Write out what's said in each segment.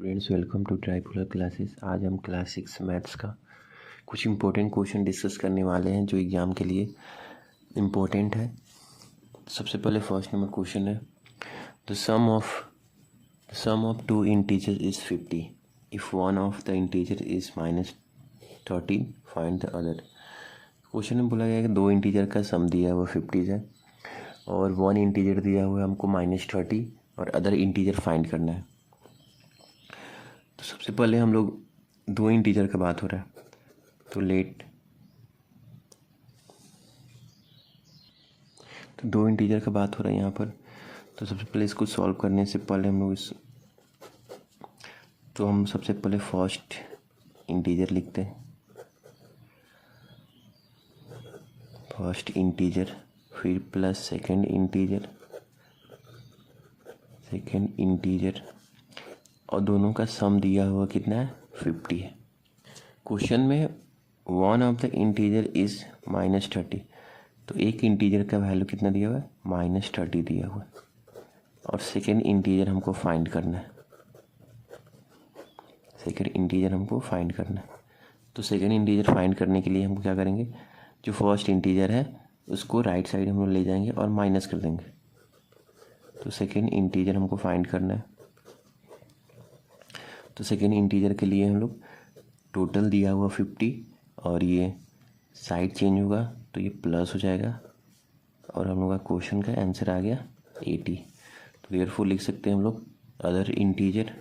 Friends, welcome to tripolar classes. आज हम class 6 maths का कुछ इम्पोर्टेंट क्वेश्चन डिस्कस करने वाले हैं जो एग्ज़ाम के लिए इम्पोर्टेंट है। सबसे पहले फर्स्ट नंबर क्वेश्चन है, the sum of two integer is 50 if one of the integer is -13 find the other. Question में बोला गया है कि दो इंटीजर का सम दिया हुआ 50 है और वन इंटीजर दिया हुआ है हमको -30 और अदर इंटीजर फाइंड करना है। तो सबसे पहले हम लोग दो इंटीजर का बात हो रहा है, तो दो इंटीजर का बात हो रहा है यहाँ पर। तो सबसे पहले इसको सॉल्व करने से पहले हम सबसे पहले फर्स्ट इंटीजर लिखते हैं, फर्स्ट इंटीजर, फिर प्लस सेकंड इंटीजर और दोनों का सम दिया हुआ कितना है, 50 है। क्वेश्चन में one of the integer is -30, तो एक इंटीजर का वैल्यू कितना दिया हुआ है, -30 दिया हुआ है और सेकेंड इंटीजर हमको फाइंड करना है। तो सेकेंड इंटीजर फाइंड करने के लिए हम क्या करेंगे, जो फर्स्ट इंटीजर है उसको राइट साइड हम लोग ले जाएंगे और माइनस कर देंगे। तो सेकेंड इंटीजर हमको फाइंड करना है। तो सेकेंड इंटीजर के लिए हम लोग टोटल दिया हुआ 50 और ये साइड चेंज होगा तो ये प्लस हो जाएगा और हम लोग का क्वेश्चन का आंसर आ गया 80। तो देयरफॉर लिख सकते हैं हम लोग other integer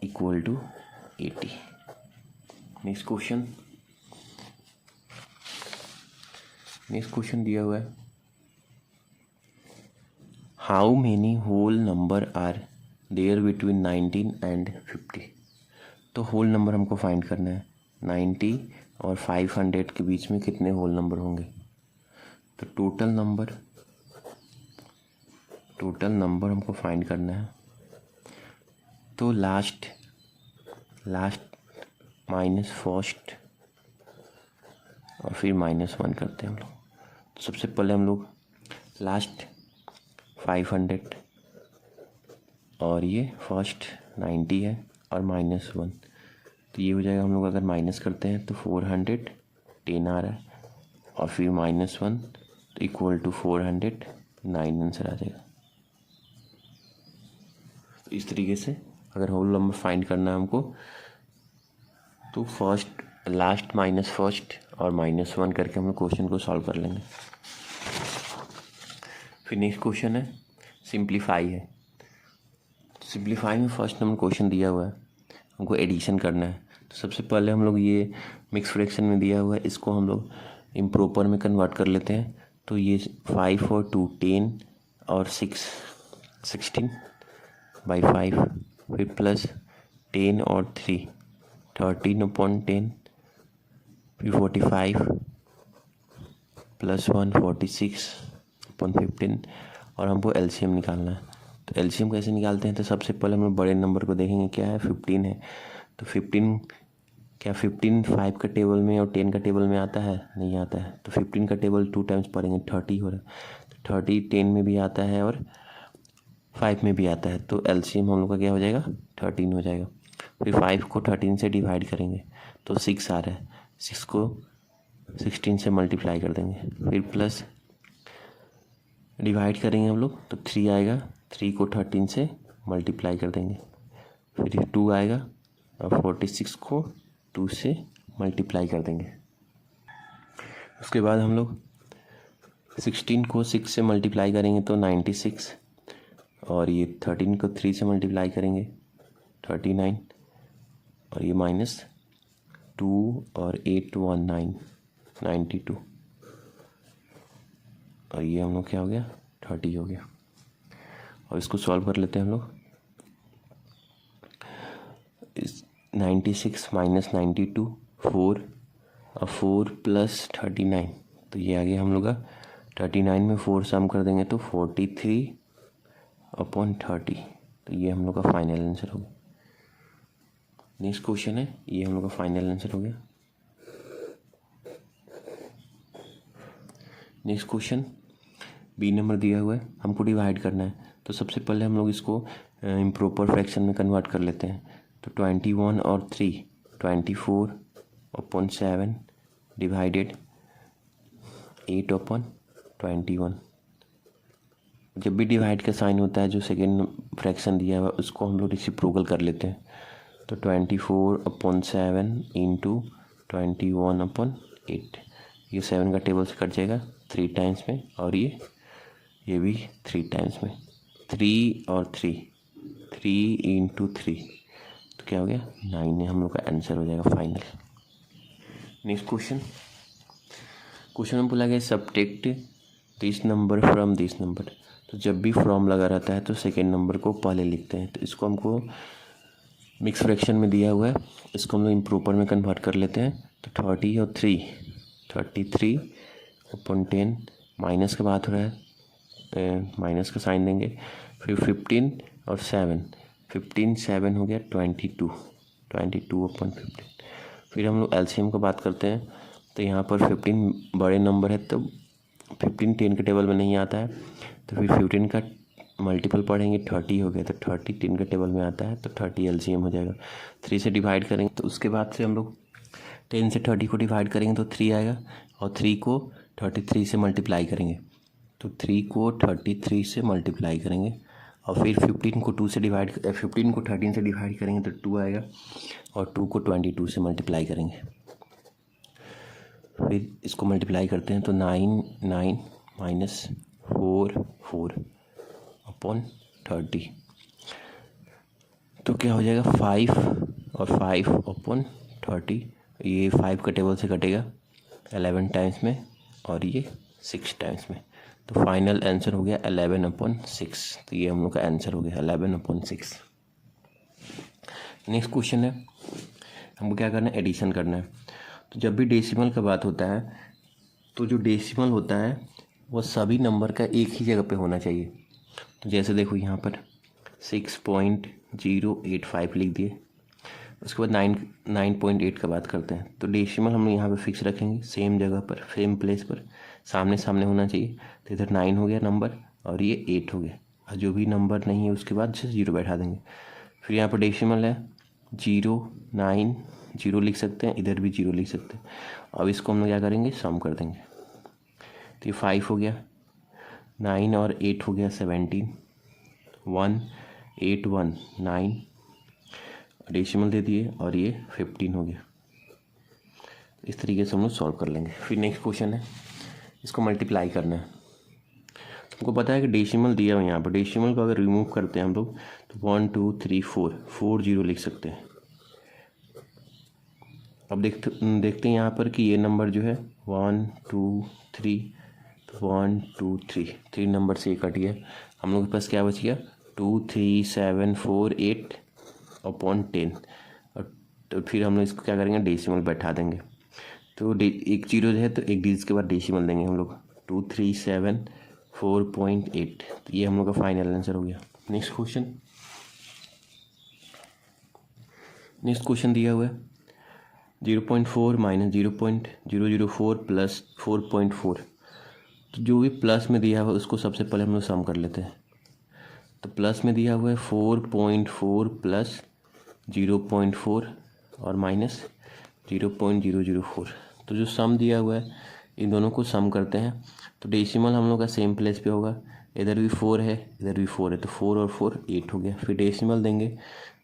equal to 80। Next question दिया हुआ है, how many whole number are there between 19 and 50। तो होल नंबर हमको फाइंड करना है, 90 और 500 के बीच में कितने होल नंबर होंगे। तो टोटल नंबर हमको फाइंड करना है। तो लास्ट माइनस फर्स्ट और फिर -1 करते हैं हम लोग। तो सबसे पहले हम लोग लास्ट 500 और ये फर्स्ट 90 है और -1, तो ये हो जाएगा। हम लोग अगर माइनस करते हैं तो 410 आ रहा है और फिर -1 तो इक्वल टू 409 आंसर आ जाएगा। तो इस तरीके से अगर होल नंबर फाइंड करना है हमको तो लास्ट माइनस फर्स्ट और -1 करके हम लोग क्वेश्चन को सॉल्व कर लेंगे। फिर नेक्स्ट क्वेश्चन है सिंप्लीफाई है। सिंप्लीफाई में फर्स्ट नंबर क्वेश्चन दिया हुआ है, हमको एडिशन करना है। तो सबसे पहले हम लोग ये मिक्स फ्रैक्शन में दिया हुआ है, इसको हम लोग इम्प्रॉपर में कन्वर्ट कर लेते हैं। तो ये 5 और 2 10 और 6 16/5, फिर प्लस 10 और 3 13/10, फिर 45 + 1 46/15 और हमको एलसीएम निकालना है। तो एलसीएम कैसे निकालते हैं, तो सबसे पहले हम लोग बड़े नंबर को देखेंगे, क्या है 15 है। तो 15 5 का टेबल में और 10 का टेबल में आता है, नहीं आता है। तो 15 का टेबल 2 टाइम्स पढ़ेंगे, 30 हो रहा है। तो 30 10 में भी आता है और 5 में भी आता है, तो एलसीएम हम लोग का क्या हो जाएगा, 13 हो जाएगा। फिर 5 को 13 से डिवाइड करेंगे तो 6 आ रहा है, 6 को 16 से मल्टीप्लाई कर देंगे, फिर प्लस डिवाइड करेंगे हम लोग तो 3 आएगा, 3 को 13 से मल्टीप्लाई कर देंगे, फिर 2 आएगा और 46 को 2 से मल्टीप्लाई कर देंगे। उसके बाद हम लोग 16 को 6 से मल्टीप्लाई करेंगे तो 96 और ये 13 को 3 से मल्टीप्लाई करेंगे 39 और ये -2 और 8 1 9 92 और ये हम लोग क्या हो गया, 30 हो गया। और इसको सॉल्व कर लेते हैं हम लोग। 96 - 92 4 और 4 + 39, तो ये आ गया हम लोग का 39 में 4 सम कर देंगे तो 43/30, तो ये हम लोग का फाइनल आंसर हो गया। नेक्स्ट क्वेश्चन है, ये हम लोग का फाइनल आंसर हो गया। नेक्स्ट क्वेश्चन, बी नंबर दिया हुआ है, हमको डिवाइड करना है। तो सबसे पहले हम लोग इसको इम्प्रॉपर फ्रैक्शन में कन्वर्ट कर लेते हैं। तो 21 और 3 24/7 डिवाइडेड 8/21। जब भी डिवाइड का साइन होता है, जो सेकेंड फ्रैक्शन दिया हुआ है उसको हम लोग रेसिप्रोकल कर लेते हैं। तो 24/7 इंटू 21/8, ये 7 का टेबल से कट जाएगा 3 टाइम्स में, और ये भी 3 टाइम्स में। 3 और 3 इंटू 3, तो क्या हो गया 9 है, हम लोग का आंसर हो जाएगा फाइनल। नेक्स्ट क्वेश्चन में बोला गया subtract this number from this number. तो जब भी फ्रॉम लगा रहता है तो सेकेंड नंबर को पहले लिखते हैं। तो इसको हमको मिक्स फ्रैक्शन में दिया हुआ है, इसको हम लोग इम्प्रॉपर में कन्वर्ट कर लेते हैं। तो 30 और 3 33/10, माइनस का बात हो रहा है, माइनस का साइन देंगे। फिर 15 और 7 7 हो गया 22/15। फिर हम लोग एलसीएम का बात करते हैं। तो यहाँ पर 15 बड़े नंबर है, तो 15 10 के टेबल में नहीं आता है, तो फिर 15 का मल्टीपल पढ़ेंगे, 30 हो गया, तो 30 10 के टेबल में आता है, तो 30 एलसीएम हो जाएगा। 3 से डिवाइड करेंगे, तो उसके बाद से हम लोग 10 से 30 को डिवाइड करेंगे तो 3 आएगा, और 3 को 33 से मल्टीप्लाई करेंगे, तो 3 को 33 से मल्टीप्लाई करेंगे, और फिर 15 को 13 से डिवाइड करेंगे तो 2 आएगा, और 2 को 22 से मल्टीप्लाई करेंगे। फिर इसको मल्टीप्लाई करते हैं, तो 9 9 माइनस 4/30, तो क्या हो जाएगा 5 और 5/30। ये 5 का टेबल से कटेगा 11 टाइम्स में, और ये 6 टाइम्स में, तो फाइनल आंसर हो गया 11/6। तो ये हम लोग का आंसर हो गया 11/6। नेक्स्ट क्वेश्चन है, हमको क्या करना है, एडिशन करना है। तो जब भी डेसिमल का बात होता है, तो जो डेसिमल होता है वो सभी नंबर का एक ही जगह पे होना चाहिए। तो जैसे देखो यहाँ पर 6.085 लिख दिए, उसके बाद 9.8 का बात करते हैं। तो डेसिमल हम यहाँ पे फिक्स रखेंगे, सेम जगह पर, सेम प्लेस पर, सामने सामने होना चाहिए। तो इधर 9 हो गया नंबर, और ये 8 हो गया, और जो भी नंबर नहीं है उसके बाद से 0 बैठा देंगे। फिर यहाँ पर डेसिमल है 0 9 0 लिख सकते हैं, इधर भी 0 लिख सकते हैं। अब इसको हम लोग क्या करेंगे, सम कर देंगे। तो ये 5 हो गया, 9 और 8 हो गया 17, 1 8 1 9, डेसिमल दे दिए, और ये 15 हो गया। इस तरीके से हम लोग सॉल्व कर लेंगे। फिर नेक्स्ट क्वेश्चन है, इसको मल्टीप्लाई करना है। तुमको पता है कि डेसिमल दिया हुआ यहाँ पर, डेसिमल को अगर रिमूव करते हैं हम लोग तो 1 2 3 4 0 लिख सकते हैं। अब देखते हैं यहाँ पर कि ये नंबर जो है 1 2 3, तो 1 2 3 नंबर से ये कट गया। हम लोग के पास क्या बच गया, 2 3 7 4 8/10, और तो फिर हम लोग इसको क्या करेंगे, डेसिमल बैठा देंगे। तो एक जीरो जो है तो एक डिजिट के बाद डेसिमल देंगे हम लोग, 2374.8। तो ये हम लोग का फाइनल आंसर हो गया। नेक्स्ट क्वेश्चन दिया हुआ है 0.4 माइनस 0.004 प्लस 4.4। तो जो भी प्लस में दिया हुआ है उसको सबसे पहले हम लोग सम कर लेते हैं। तो प्लस में दिया हुआ है 4.4 प्लस 0.4 और माइनस 0.004। तो जो सम दिया हुआ है इन दोनों को सम करते हैं। तो डेसिमल हम लोग का सेम प्लेस पे होगा, इधर भी 4 है, इधर भी 4 है, तो 4 और 4 8 हो गया। फिर डेसिमल देंगे,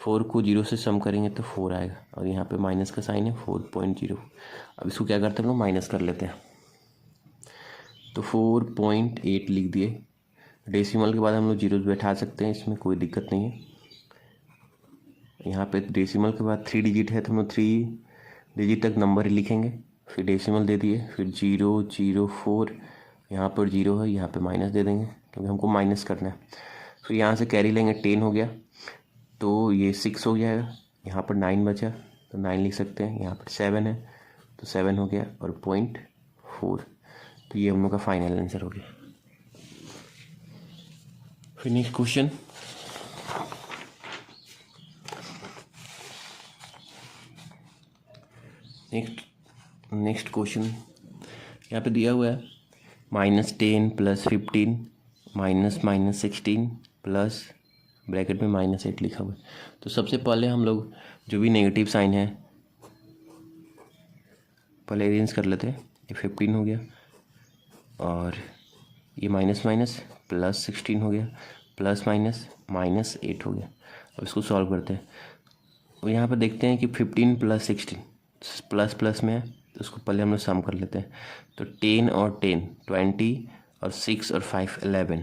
4 को 0 से सम करेंगे तो 4 आएगा, और यहाँ पे माइनस का साइन है 4.0। अब इसको क्या करते हैं हम लोग, माइनस कर लेते हैं। तो 4.8 लिख दिए। डेसिमल के बाद हम लोग जीरो बैठा सकते हैं, इसमें कोई दिक्कत नहीं है। यहाँ पे डेसिमल के बाद 3 डिजिट है तो हम लोग 3 डिजिट तक नंबर लिखेंगे। फिर डेसिमल दे दिए, फिर 004, यहाँ पर 0 है, यहाँ पे माइनस दे देंगे क्योंकि हमको माइनस करना है। फिर यहाँ से कैरी लेंगे, 10 हो गया, तो ये 6 हो जाएगा। यहाँ पर 9 बचा तो 9 लिख सकते हैं। यहाँ पर 7 है तो 7 हो गया, और 0.4। तो ये हम लोग का फाइनल आंसर हो गया। फिर नेक्स्ट क्वेश्चन, नेक्स्ट क्वेश्चन यहाँ पे दिया हुआ है -10 + 15 -16 प्लस ब्रैकेट में -8 लिखा हुआ है। तो सबसे पहले हम लोग जो भी नेगेटिव साइन है पहले अरेंज कर लेते हैं। ये 15 हो गया और ये माइनस माइनस +16 हो गया, प्लस माइनस -8 हो गया। अब इसको सॉल्व करते हैं। और यहाँ पर देखते हैं कि 15 + 16 प्लस प्लस में है, तो उसको पहले हम लोग सम कर लेते हैं। तो 10 और 10 20 और 6 और 5 11,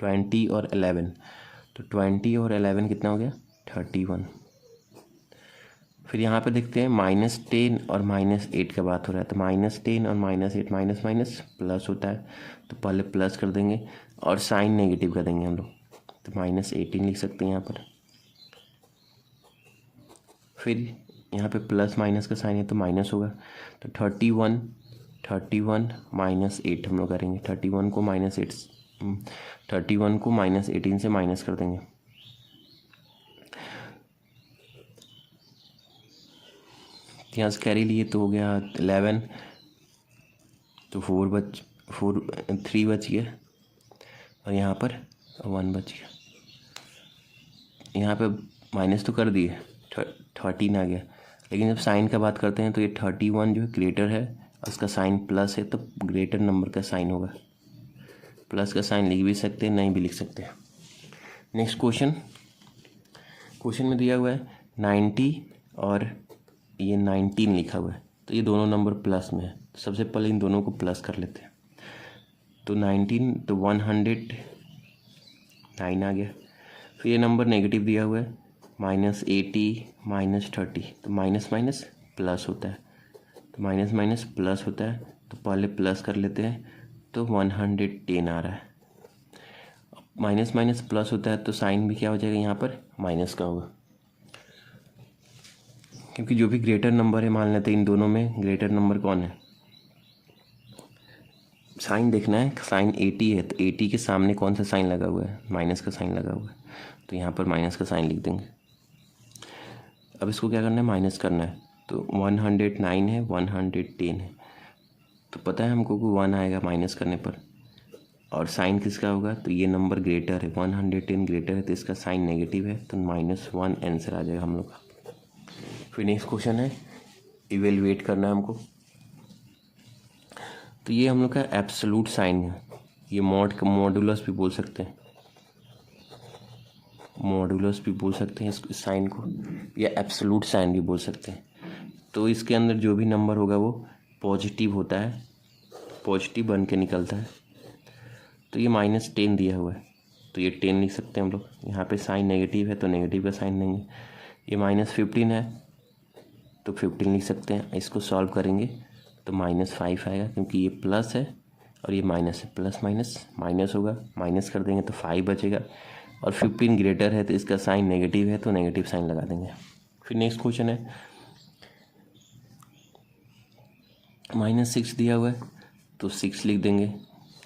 20 और 11, तो 20 और 11 कितना हो गया 31। फिर यहाँ पे देखते हैं -10 और -8 का बात हो रहा है, तो -10 और -8 माइनस माइनस प्लस होता है, तो पहले प्लस कर देंगे और साइन नेगेटिव कर देंगे हम लोग, तो -18 लिख सकते हैं यहाँ पर। फिर यहाँ पे प्लस माइनस का साइन है तो माइनस होगा, तो 31 -8 हम लोग करेंगे। 31 को -18 से माइनस कर देंगे। यहाँ से कैरी लिए तो हो गया 11, तो 3 बच गया और यहाँ पर 1 बच गया। यहाँ पे माइनस तो कर दिए, 13 आ गया, लेकिन जब साइन का बात करते हैं तो ये 31 जो है ग्रेटर है और उसका साइन प्लस है, तो ग्रेटर नंबर का साइन होगा। प्लस का साइन लिख भी सकते हैं, नहीं भी लिख सकते। नेक्स्ट क्वेश्चन में दिया हुआ है 90 और ये 19 लिखा हुआ है, तो ये दोनों नंबर प्लस में है। तो सबसे पहले इन दोनों को प्लस कर लेते हैं। तो 19 तो 109 आ गया। फिर ये नंबर नेगेटिव दिया हुआ है -80 -30, तो माइनस माइनस प्लस होता है, तो माइनस माइनस प्लस होता है, तो पहले प्लस कर लेते हैं। तो 110 आ रहा है। माइनस माइनस प्लस होता है तो साइन भी क्या हो जाएगा यहाँ पर माइनस का होगा, क्योंकि जो भी ग्रेटर नंबर है मान लेते हैं इन दोनों में ग्रेटर नंबर कौन है। साइन देखना है, साइन 80 है तो 80 के सामने कौन सा साइन लगा हुआ है, माइनस का साइन लगा हुआ है, तो यहाँ पर माइनस का साइन लिख देंगे। अब इसको क्या करना है, माइनस करना है। तो 109 है, 110 है, तो पता है हमको कि 1 आएगा माइनस करने पर, और साइन किसका होगा, तो ये नंबर ग्रेटर है, 110 ग्रेटर है, तो इसका साइन नेगेटिव है, तो -1 आंसर आ जाएगा हम लोग का। फिर नेक्स्ट क्वेश्चन है, इवेलुएट करना है हमको। तो ये हम लोग का एब्सोल्यूट साइन है, ये मॉडुलस भी बोल सकते हैं, मॉडुलस भी बोल सकते हैं इस साइन को, या एब्सोल्यूट साइन भी बोल सकते हैं। तो इसके अंदर जो भी नंबर होगा वो पॉजिटिव होता है, पॉजिटिव बन के निकलता है। तो ये -10 दिया हुआ है, तो ये 10 लिख सकते हैं हम लोग। यहाँ पे साइन नेगेटिव है तो नेगेटिव का साइन देंगे। ये -15 है तो 15 लिख सकते हैं। इसको सॉल्व करेंगे तो -5 आएगा, क्योंकि ये प्लस है और ये माइनस है, प्लस माइनस माइनस होगा, माइनस कर देंगे तो 5 बचेगा, और 15 ग्रेटर है तो इसका साइन नेगेटिव है, तो नेगेटिव साइन लगा देंगे। फिर नेक्स्ट क्वेश्चन है, -6 दिया हुआ है तो 6 लिख देंगे।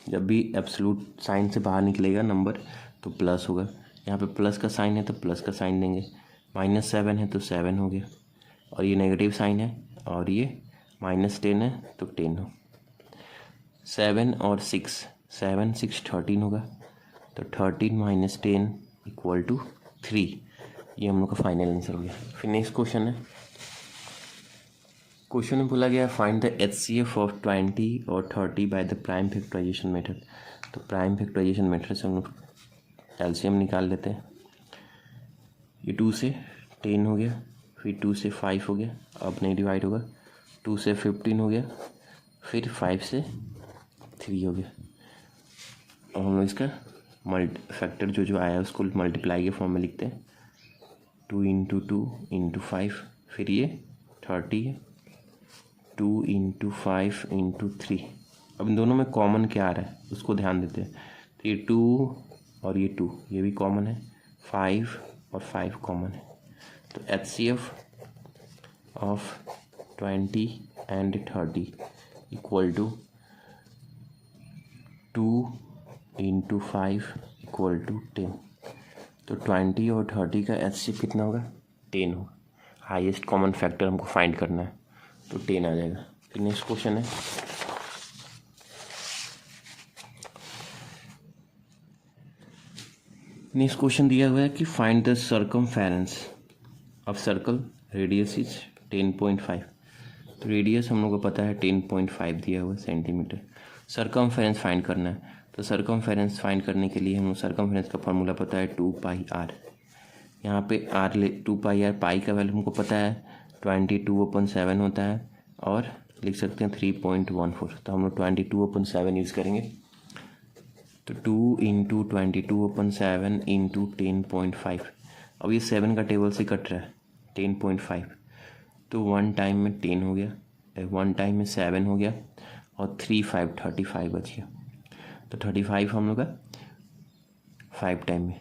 जब भी एब्सोल्यूट साइन से बाहर निकलेगा नंबर तो प्लस होगा, यहाँ पे प्लस का साइन है तो प्लस का साइन देंगे। -7 है तो 7 हो गया, और ये नेगेटिव साइन है, और ये -10 है तो 10 हो। 7 और 6, 7 6 13 होगा, तो 13 - 10 = 3। ये हम लोग का फाइनल आंसर हो गया। फिर नेक्स्ट क्वेश्चन है, क्वेश्चन में बोला गया फाइंड द HCF ऑफ 20 और 30 by the prime factorization method. तो प्राइम फैक्टराइजेशन मेथड से हम लोग LCM निकाल लेते हैं। ये 2 से 10 हो गया, फिर 2 से 5 हो गया, अब नहीं डिवाइड होगा, 2 से 15 हो गया, फिर 5 से 3 हो गया। और हम लोग इसका फैक्टर जो आया है उसको मल्टीप्लाई के फॉर्म में लिखते हैं, 2 × 2 × 5, फिर ये 30 है, 2 × 5 × 3। अब इन दोनों में कॉमन क्या आ रहा है उसको ध्यान देते हैं। तो ये 2 और ये 2 ये भी कॉमन है, 5 और 5 कॉमन है। तो HCF ऑफ 20 and 30 = 2 × 5 = 10। तो 20 और 30 का HCF कितना होगा, 10 होगा। हाईएस्ट कॉमन फैक्टर हमको फाइंड करना है, तो 10 आ जाएगा। फिर नेक्स्ट क्वेश्चन है, नेक्स्ट क्वेश्चन दिया हुआ है कि find the circumference of circle, radius is 10.5। तो रेडियस हम लोग को पता है 10.5 दिया हुआ है सेंटीमीटर। सर्कमफेरेंस फाइंड करना है, तो सर्कमफेरेंस फाइंड करने के लिए हम लोग सर्कमफेरेंस का फार्मूला पता है 2πr। यहाँ पे आर ले 2πr, पाई का वैल्यू हमको पता है 22/7 होता है, और लिख सकते हैं 3.14। तो हम लोग 22/7 यूज़ करेंगे। तो 2 इंटू 22/7 इंटू 10.5। अब ये 7 का टेबल से कट रहा है 10.5, तो 1 टाइम में 10 हो गया, 1 टाइम में 7 हो गया, और 35 बच गया। तो 35 हम लोग का 5 टाइम में,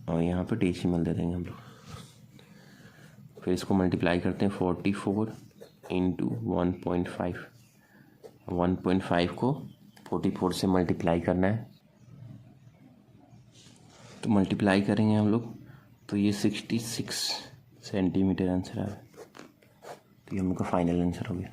और यहाँ पे डेसिमल दे देंगे हम लोग। फिर इसको मल्टीप्लाई करते हैं 44 इंटू 1.5। 1.5 को 44 से मल्टीप्लाई करना है, तो मल्टीप्लाई करेंगे हम लोग, तो ये 66 सेंटीमीटर आंसर आ रहा है। तो ये हम लोग का फाइनल आंसर हो गया।